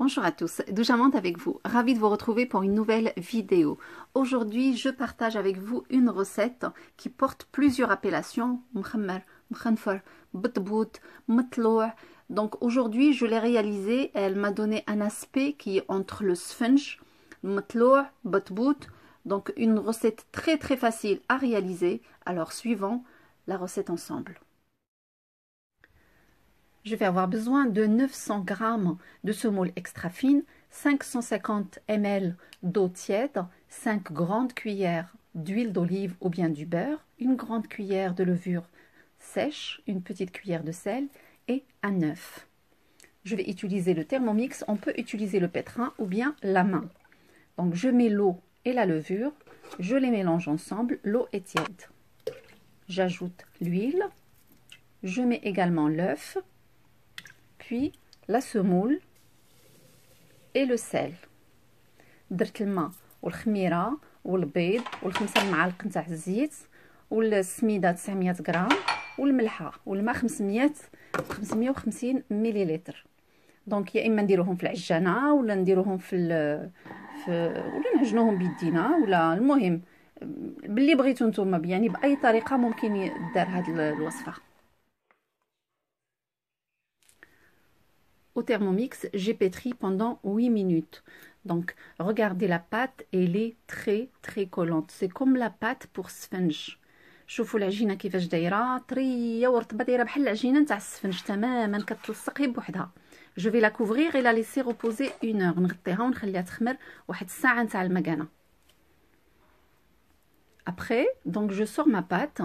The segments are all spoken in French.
Bonjour à tous, Doujamante avec vous, ravie de vous retrouver pour une nouvelle vidéo. Aujourd'hui, je partage avec vous une recette qui porte plusieurs appellations. Mkhammer, mkhanfar, btbout, matloua. Donc aujourd'hui, je l'ai réalisée, elle m'a donné un aspect qui est entre le sponge, le matloua, btbout. Donc une recette très facile à réaliser. Alors suivons la recette ensemble. Je vais avoir besoin de 900 g de semoule extra fine, 550 ml d'eau tiède, 5 grandes cuillères d'huile d'olive ou bien du beurre, une grande cuillère de levure sèche, une petite cuillère de sel et un œuf. Je vais utiliser le Thermomix, on peut utiliser le pétrin ou bien la main. Donc je mets l'eau et la levure, je les mélange ensemble, l'eau est tiède. J'ajoute l'huile, je mets également l'œuf, puis la semoule et le sel. درت الماء والخميره والبيض والخمسه معالق نتاع الزيت والسميده 900 غرام والملحه والماء 550 مليلتر. دونك يا اما نديروهم في العجانه ولا نديروهم ولا نعجنوهم بيدينا ولا المهم باللي بغيتو نتوما، يعني باي طريقه ممكن يدار هذه الوصفه. Au Thermomix, j'ai pétri pendant 8 minutes. Donc, regardez la pâte, elle est très collante. C'est comme la pâte pour sponge. شوفوا العجينه كيفاش دايره طريه ورطبه، دايره بحال العجينه نتاع السفنج تماما، كتلصق غير بوحدها. جو في لا كوفرير et la laisser reposer 1 heure. نغطيها ونخليها تخمر واحد الساعه نتاع المكانه. Après, donc je sors ma pâte.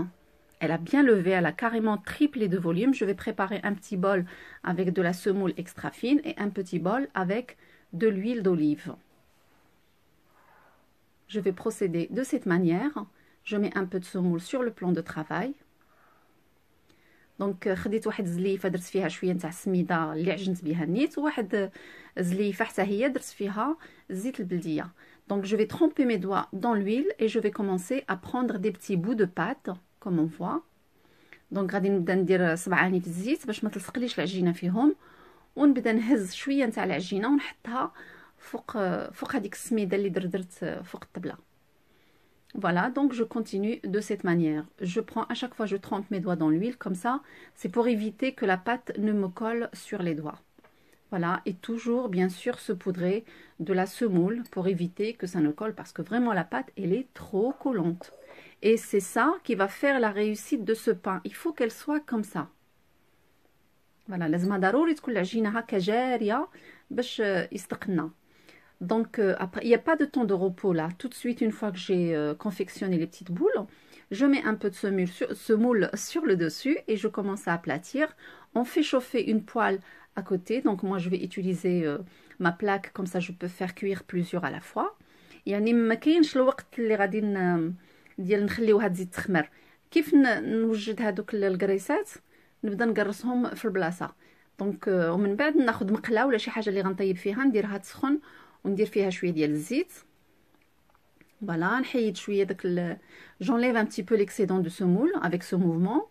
Elle a bien levé, elle a carrément triplé de volume. Je vais préparer un petit bol avec de la semoule extra fine et un petit bol avec de l'huile d'olive. Je vais procéder de cette manière. Je mets un peu de semoule sur le plan de travail. Donc خديت واحد زليفه درت فيها شويه نتاع السميده اللي عجنت بها النيت، وواحد زليفه حتى هي درت فيها الزيت البلديه. Donc je vais tremper mes doigts dans l'huile et je vais commencer à prendre des petits bouts de pâte comme on voit. دونك غادي نبدا ندير صبعاني في الزيت باش ما تلصقليش العجينه فيهم، ونبدا نهز شويه نتاع العجينه ونحطها فوق هذيك السميده اللي درت فوق الطبله. Voilà, donc je continue de cette manière. Je prends à chaque fois, je trempe mes doigts dans l'huile comme ça. C'est pour éviter que la pâte ne me colle sur les doigts. Voilà, et toujours bien sûr saupoudrer de la semoule pour éviter que ça ne colle, parce que vraiment la pâte elle est trop collante. Et c'est ça qui va faire la réussite de ce pain. Il faut qu'elle soit comme ça. Voilà, لازم ضروري تكون العجينه هكا جاريه باش يستقنا. Donc après, il n'y a pas de temps de repos là. Tout de suite, une fois que j'ai confectionné les petites boules, je mets un peu de semoule sur le dessus et je commence à aplatir. On fait chauffer une poêle à côté. Donc moi, je vais utiliser ma plaque, comme ça je peux faire cuire plusieurs à la fois. يعني ما كاينش الوقت اللي غادي ديال نخليوها تزيد تخمر. كيف نوجد هذوك القريصات نبدا نقرصهم في البلاصه. دونك ومن بعد ناخذ مقله ولا شي حاجه اللي غنطيب فيها نديرها تسخن وندير فيها شويه ديال الزيت. Voilà, نحيد شويه داك j'enlève un petit peu l'excédent de semoule avec ce mouvement.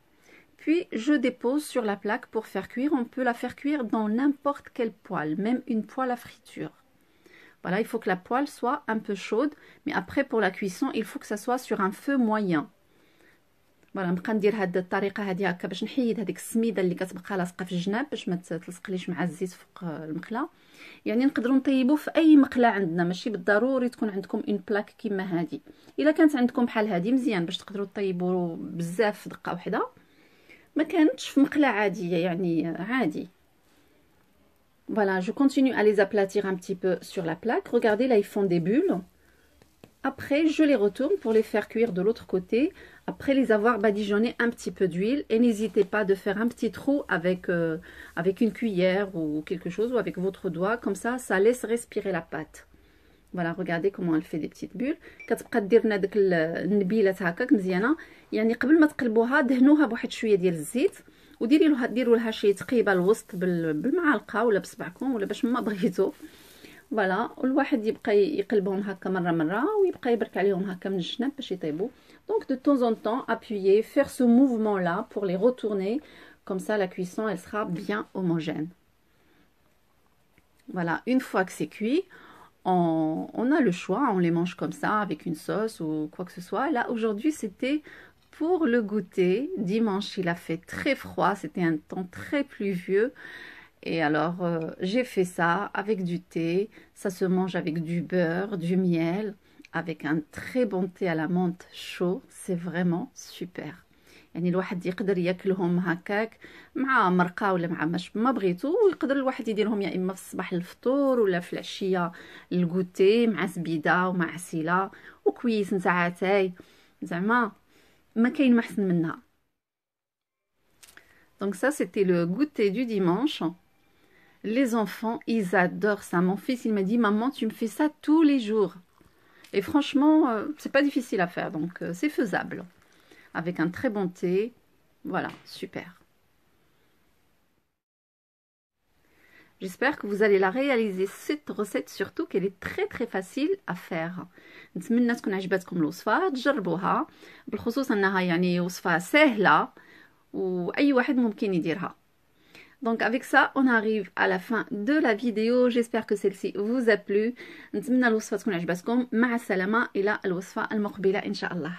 Puis je dépose sur la plaque pour faire cuire. On peut la faire cuire dans n'importe quelle poêle, même une poêle à friture. Voilà, il faut que la poêle soit un peu chaude, mais après pour la cuisson, il faut que ça soit sur un feu moyen. Voilà, نبقى ندير هاد الطريقه هادي هكا باش نحيد هذيك السميده اللي كتبقى لاصقه في الجناب باش ما تلصقليش مع الزيت فوق المقله. يعني نقدروا نطيبوا في اي مقله عندنا، ماشي بالضروري تكون عندكم اون بلاك كيما هادي. الا كانت عندكم بحال هادي مزيان باش تقدروا طيبوا بزاف في دقه واحده. ما كانتش في مقله عاديه يعني عادي. Voilà, je continue à les aplatir un petit peu sur la plaque. Regardez, là, ils font des bulles. Après, je les retourne pour les faire cuire de l'autre côté. Après les avoir badigeonnés un petit peu d'huile. Et n'hésitez pas de faire un petit trou avec une cuillère ou quelque chose, ou avec votre doigt. Comme ça laisse respirer la pâte. Voilà, regardez comment elle fait des petites bulles. كتبقى دير لنا داك النبيلات هكاك مزيانه. يعني قبل ما تقلبوها دهنوها بواحد شويه ديال الزيت. وديروا لها شي تقيبه الوسط بالمعلقه ولا بصبعكم ولا باش ما بغيتو. فوالا، والواحد يبقى يقلبهم هكا مره ويبقى يبرك عليهم هكا من الجناب باش يطيبوا. دونك de temps en temps appuyer, faire ce mouvement là pour les retourner, comme ça la cuisson elle sera bien homogène. Voilà, une fois que c'est cuit, on a le choix, on les mange comme ça, avec une sauce ou quoi que ce soit. Là, aujourd'hui, c'était pour le goûter. Dimanche, il a fait très froid, c'était un temps très pluvieux. Et alors, j'ai fait ça avec du thé. Ça se mange avec du beurre, du miel, avec un très bon thé à la menthe chaud. C'est vraiment super. يعني الواحد يقدر ياكلهم هكاك مع مرقه ولا مع ما بغيتو، ويقدر الواحد يديرهم يا اما في الصباح الفطور ولا في العشيه الكوتي مع زبيده ومع عسيله وكويس نتاعاتاي، زعما ما كاين ما احسن منها. Donc ça c'était le goûter du dimanche. Les enfants ils adorent ça. Mon fils il m'a dit maman tu me fais ça tous les jours, et franchement c'est pas difficile à faire, donc c'est faisable avec un très bon thé. Voilà, super. J'espère que vous allez la réaliser cette recette, surtout qu'elle est très très facile à faire. نتمنى تكون عجبتكم الوصفة، تجربوها، بالخصوص انها يعني وصفة سهلة واي واحد ممكن يديرها. Donc avec ça, on arrive à la fin de la vidéo. J'espère que celle-ci vous a plu. نتمنى الوصفة تكون عجبتكم. مع السلامة إلى الوصفة المقبلة إن شاء الله.